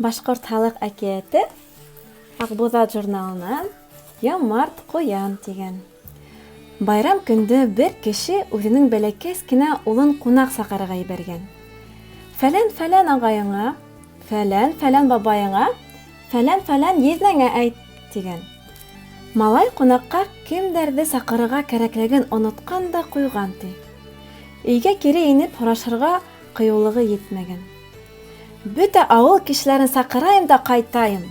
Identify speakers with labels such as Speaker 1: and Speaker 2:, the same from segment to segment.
Speaker 1: Башҡорт халыҡ әкиәте Аҡбуҙат журналынан Ямарт ҡуян тигән. Байрам көндө бер кеше үҙенең бәләкәс кенә улын ҡунаҡ саҡырырға ебәргән. Фәлән ағайыңа, фәлән бабайыңа, фәлән еҙнәңә әйт тигән. Малай ҡунаҡҡа кемдәрҙе саҡырырға кәрәклеген онотҡан да ҡуйған ти. Өйгә кире инеп һорашырға ҡыйыулығы етмәгән. Бөтә ауыл кешеләрен саҡырайым да ҡайтайым.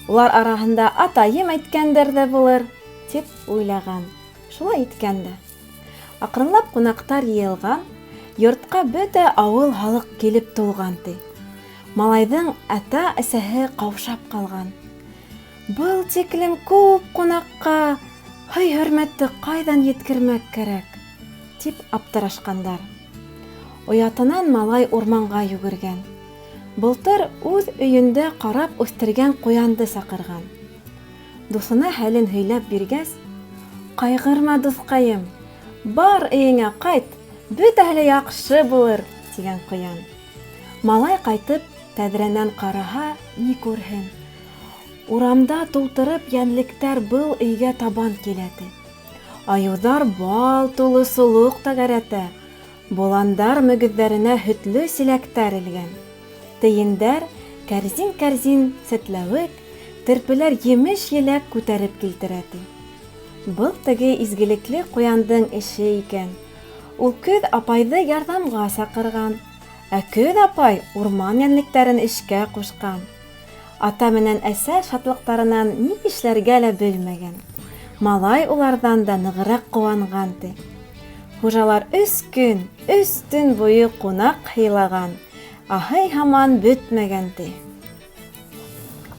Speaker 1: Улар араһында атайым әйткәндәр ҙә булыр, тип уйлаған. Шулай иткән дә. Аҡрынлап ҡунаҡтар йыйылған, йортҡа бөтә ауыл халыҡ килеп тулған ти. Малайҙың ата-әсәһе ҡаушап ҡалған. Был тиклем күп ҡунаҡҡа һый-хөрмәтте ҡайҙан еткермәк кәрәк, тип аптырашҡандар. Оятынан малай урманға йүгергән. Былтыр үҙ өйөндә ҡарап үҫтергән ҡуянды саҡырған. Дуҫына хәлен һөйләп биргәс, «Ҡайғырма, дуҫҡайым, бар өйөңә ҡайт, бөтәһе лә яҡшы булыр», тигән ҡуян. Малай ҡайтып, тәҙрәнән ҡараһа, ни күрһен? Урамда тултырып йәнлектәр был өйгә табан килә ти. Айыуҙар бал тулы солоҡ тәгәрәтә, боландар мөгөҙҙәренә һөтлө силәктәр элгән. Тейендәр кәрзин сәтләүек, терпеләр емеш-еләк күтәреп килтерә ти. Был теге изгелекле ҡуяндың эше икән. Ул Көҙ апайҙы ярҙамға саҡырған, ә Көҙ апай урман йәнлектәрен эшкә ҡушҡан. Ата менән әсә шатлыҡтарынан ни эшләргә лә белмәгән. Малай уларҙан да нығыраҡ ҡыуанған ти. Хужалар 3 көн, 3 төн буйы ҡунаҡ һыйлаған, аһый һаман бөтмәгән ти.